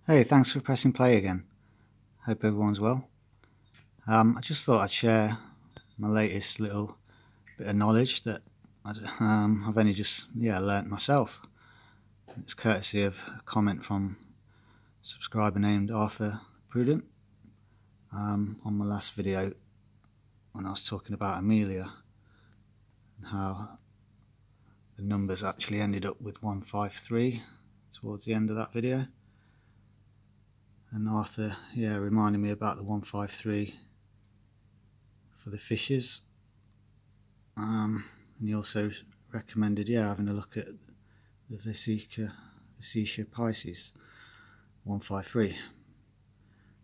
Hey, thanks for pressing play again. Hope everyone's well. I just thought I'd share my latest little bit of knowledge that I've only just learnt myself. It's courtesy of a comment from a subscriber named Arthur Prudent on my last video when I was talking about Amelia and how the numbers actually ended up with 153 towards the end of that video. And Arthur, reminded me about the 153 for the fishes. And he also recommended, having a look at the Vesica Pisces 153.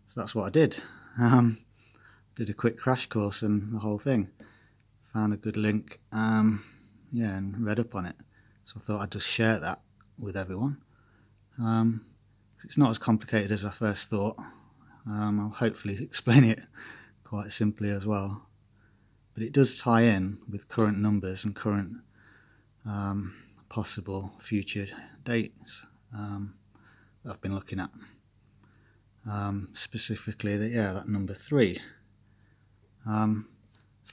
So that's what I did. Did a quick crash course and the whole thing. Found a good link, and read up on it. So I thought I'd just share that with everyone. It's not as complicated as I first thought. I'll hopefully explain it quite simply as well. But it does tie in with current numbers and current possible future dates that I've been looking at. Specifically, that number 3. So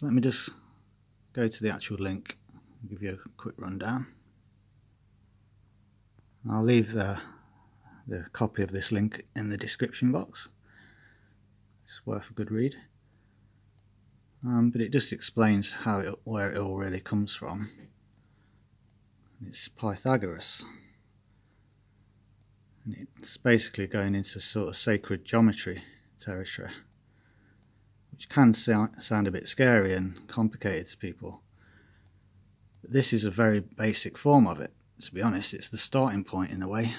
let me just go to the actual link and give you a quick rundown. I'll leave the copy of this link in the description box. It's worth a good read. But it just explains where it all really comes from. It's Pythagoras, and it's basically going into sort of sacred geometry territory, which can sound a bit scary and complicated to people. But this is a very basic form of it. To be honest, it's the starting point in a way.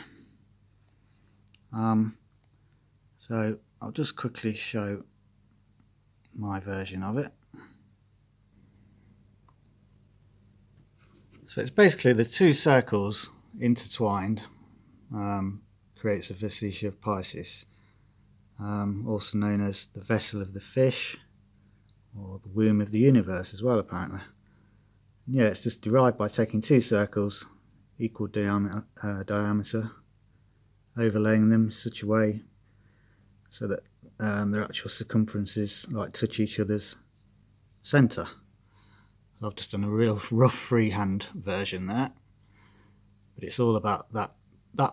So I'll just quickly show my version of it. So it's basically the two circles intertwined creates a Vesica Pisces, also known as the vessel of the fish, or the womb of the universe as well, apparently. And it's just derived by taking two circles, equal diameter, overlaying them in such a way so that their actual circumferences touch each other's centre. So I've just done a real rough freehand version there, but it's all about that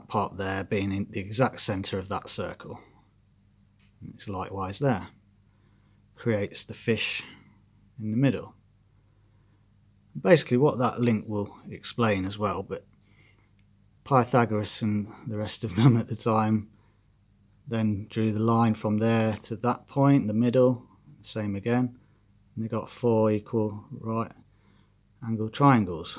part there being in the exact centre of that circle. And it's likewise there. Creates the fish in the middle. Basically what that link will explain as well, but Pythagoras and the rest of them at the time then drew the line from there to that point, the middle, same again, and they got 4 equal right angle triangles.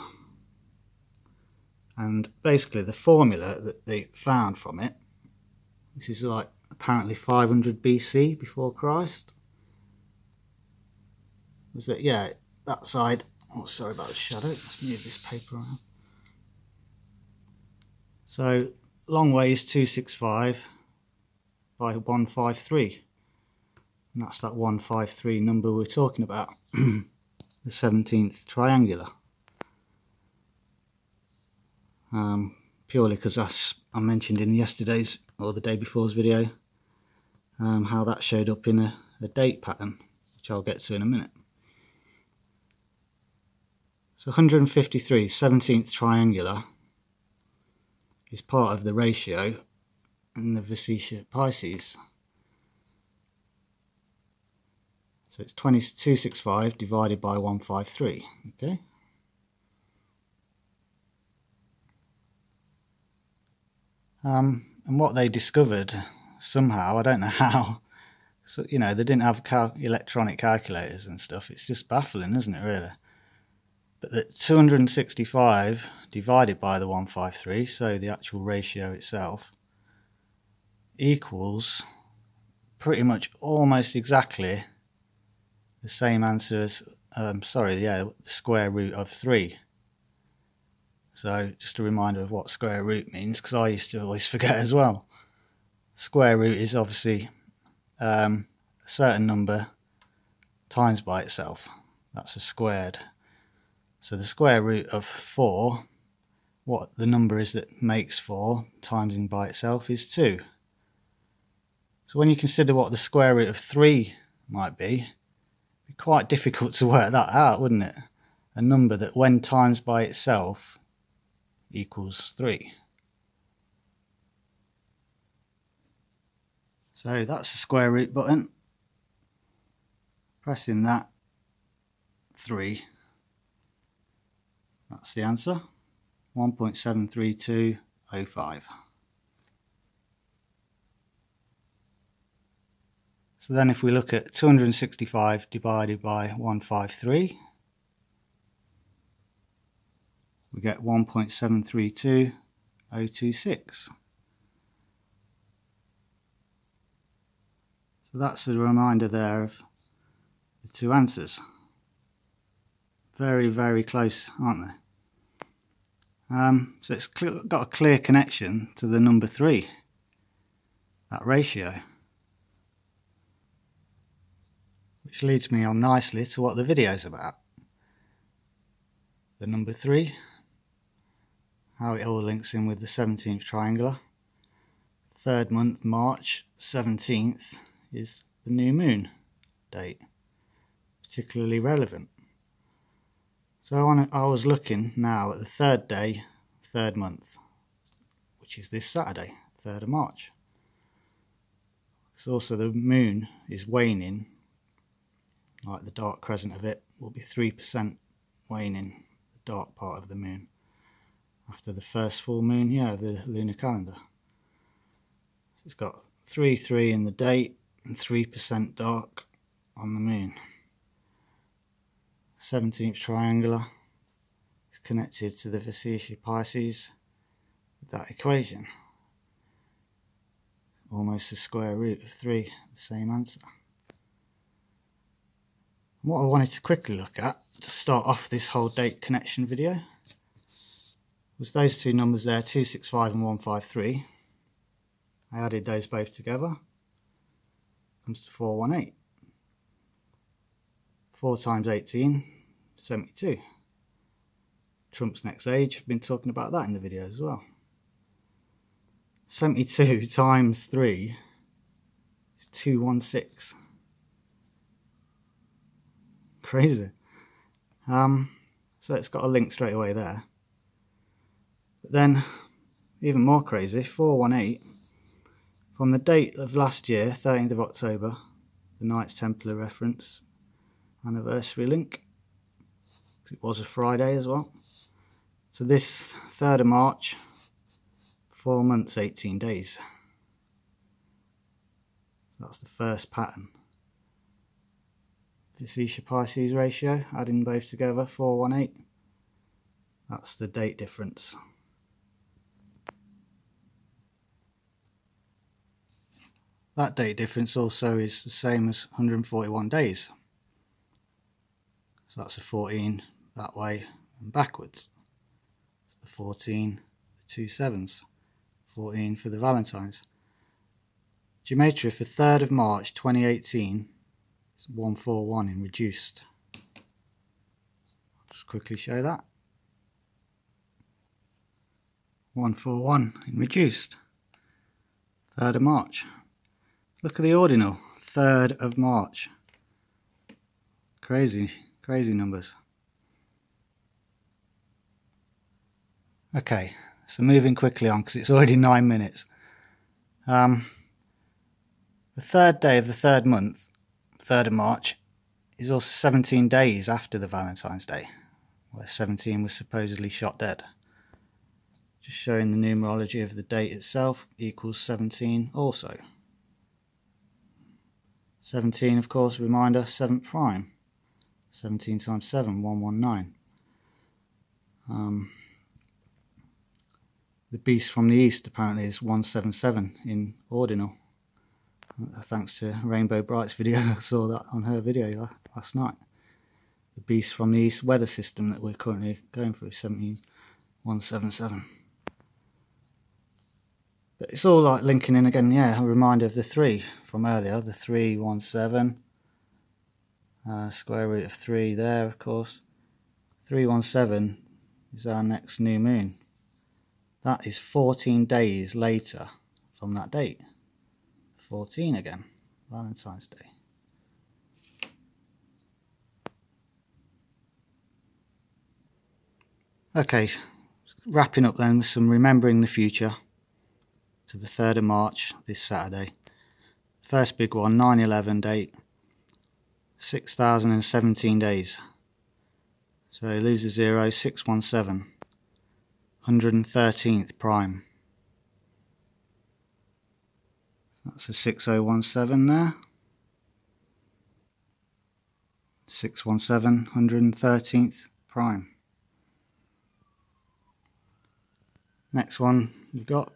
And basically the formula that they found from it, this is apparently 500 BC before Christ, was that that side, oh sorry about the shadow, let's move this paper around. So long way is 265 by 153, and that's that 153 number we're talking about, the 17th triangular. Purely because I mentioned in yesterday's or the day before's video how that showed up in a date pattern, which I'll get to in a minute. So 153, 17th triangular, is part of the ratio in the Vesica Pisces. So it's 265 divided by 153, okay? And what they discovered somehow, I don't know how, so they didn't have electronic calculators and stuff. It's just baffling, isn't it, really? But that 265 divided by the 153, so the actual ratio itself, equals pretty much almost exactly the same answer as, the square root of 3. So just a reminder of what square root means, because I used to always forget as well. Square root is obviously a certain number times by itself. That's a squared. So the square root of 4, what the number is that makes 4 timesing by itself is 2. So when you consider what the square root of 3 might be, it'd be quite difficult to work that out, wouldn't it? A number that when times by itself equals 3. So that's the square root button. Pressing that 3, that's the answer, 1.73205. So then if we look at 265 divided by 153, we get 1.732026. So that's a reminder there of the two answers. Very, very close, aren't they? So it's got a clear connection to the number 3, that ratio. Which leads me on nicely to what the video is about. The number 3, how it all links in with the 17th triangular. 3rd month, March 17th, is the new moon date, particularly relevant. So I was looking now at the 3rd day, 3rd month, which is this Saturday, 3rd of March. So also the moon is waning, like the dark crescent of it will be 3% waning, the dark part of the moon, after the first full moon here of the lunar calendar. So it's got 3-3 in the date and 3% dark on the moon. 17th triangular is connected to the Facetious Pisces with that equation. Almost the square root of 3, the same answer. What I wanted to quickly look at to start off this whole date connection video was those two numbers there, 265 and 153. I added those both together, comes to 418. 4 times 18, 72. Trump's next age, I've been talking about that in the video as well. 72 times 3 is 216. Crazy. So it's got a link straight away there. But then, even more crazy, 418, from the date of last year, 13th of October, the Knights Templar reference, anniversary link, because it was a Friday as well. So this 3rd of March, 4 months, 18 days. That's the first pattern. Facetious Pisces ratio, adding both together, 418. That's the date difference. That date difference also is the same as 141 days. So that's a 14 that way and backwards. So the 14, the 2 7s, 14 for the Valentines. Gematria for 3rd of March 2018 is 141 in reduced. I'll just quickly show that. 141 in reduced. 3rd of March. Look at the ordinal, 3rd of March. Crazy, crazy numbers. Okay, so moving quickly on because it's already 9 minutes. The 3rd day of the 3rd month, 3rd of March, is also 17 days after the Valentine's Day, where 17 was supposedly shot dead. Just showing the numerology of the date itself equals 17 also. 17, of course, reminder, 7th prime. 17 times 7, 119. The beast from the east apparently is 177 in ordinal. Thanks to Rainbow Bright's video, I saw that on her video last night. The beast from the east weather system that we're currently going through, 17177. But it's all like linking in again, yeah, a reminder of the 3 from earlier, the 317, square root of 3 there, of course. 317 is our next new moon. That is 14 days later from that date. 14 again, Valentine's Day. Okay, wrapping up then with some remembering the future to the 3rd of March, this Saturday. First big one, 9/11 date, 6,017 days. So lose a 0, 617, 113th prime. That's a 6017 there. 617, 113th prime. Next one we've got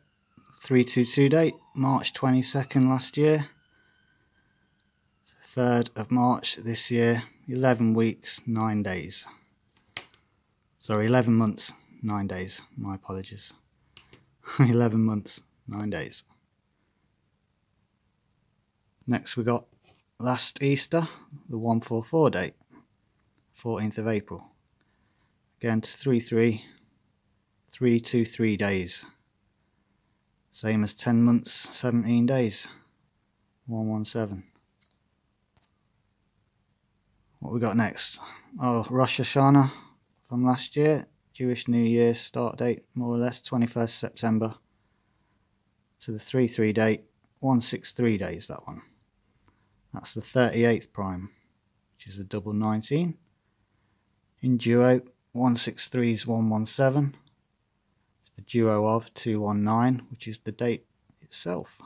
322 date, March 22nd last year. 3rd of March this year, 11 weeks, 9 days. Sorry, 11 months, 9 days. My apologies. 11 months, 9 days. Next we got last Easter, the 144 date, 14th of April. Again to 33, 323 days. Same as 10 months, 17 days, 117. What we got next? Oh, Rosh Hashanah from last year, Jewish New Year start date, more or less 21st September to the 33 date, 163 days that one. That's the 38th prime, which is a double 19. In duo, 163 is 117. It's the duo of 219, which is the date itself.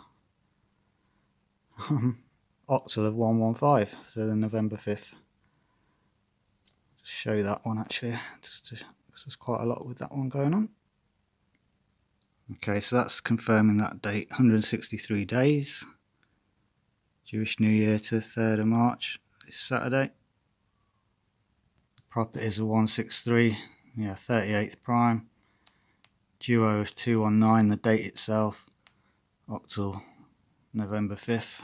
Octal of 115, so the November 5th. Show that one actually, just because there's quite a lot with that one going on. Okay, so that's confirming that date, 163 days. Jewish New Year to 3rd of March, this Saturday. Properties of 163, yeah, 38th prime. Duo of 219, the date itself. Octal, November 5th.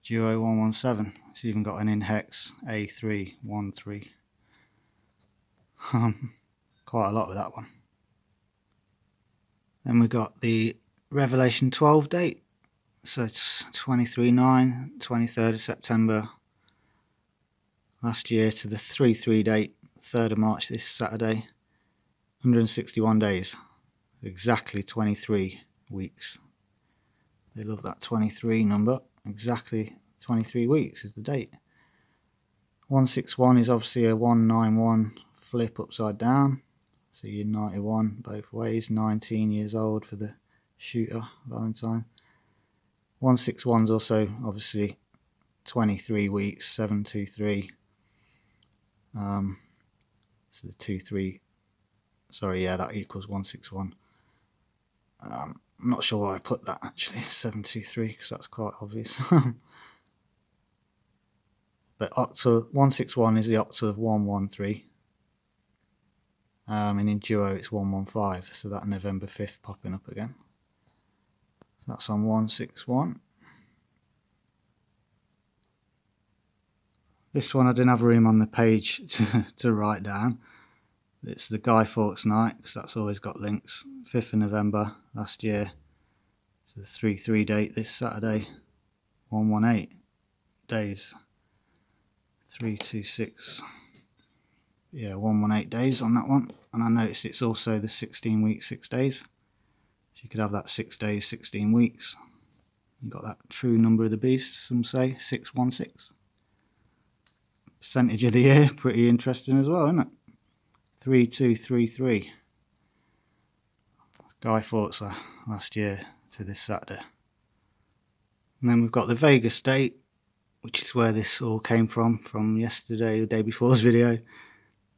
Duo 117, it's even got an in-hex A313. Quite a lot with that one. Then we got the Revelation 12 date. So it's 23/9, 23rd of September last year to the 3/3 date, 3rd of March this Saturday. 161 days, exactly 23 weeks. They love that 23 number, exactly 23 weeks is the date. 161 is obviously a 191 flip upside down, so you're 91 both ways, 19 years old for the shooter, Valentine. 161 is also obviously 23 weeks, 723. So the 23, sorry, yeah, that equals 161. I'm not sure why I put that actually, 723, because that's quite obvious. But octal 161 is the octal of 113. And in duo it's 115, so that November 5th popping up again. That's on 161. This one I didn't have room on the page to write down. It's the Guy Fawkes night, because that's always got links. 5th of November last year. So the 3/3 date this Saturday. 118 days. 326. Yeah, 118 days on that one. And I noticed it's also the 16 weeks, 6 days. So you could have that 6 days, 16 weeks. You've got that true number of the beast, some say, 616. Percentage of the year, pretty interesting as well, isn't it? 3233. Guy Fawkes last year to this Saturday. And then we've got the Vegas date, which is where this all came from yesterday, the day before's video.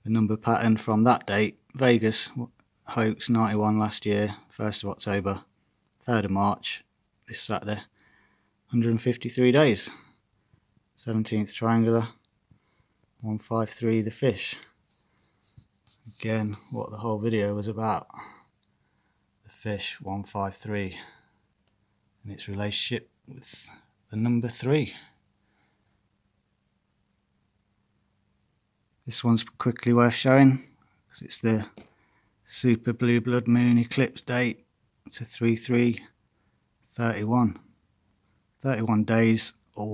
The number pattern from that date, Vegas hoax 91 last year, 1st of October, 3rd of March, this Saturday, 153 days, 17th triangular, 153 the fish. Again, what the whole video was about, the fish 153 and its relationship with the number 3. This one's quickly worth showing because it's the super blue blood moon eclipse date to 3/3/31. 31 days or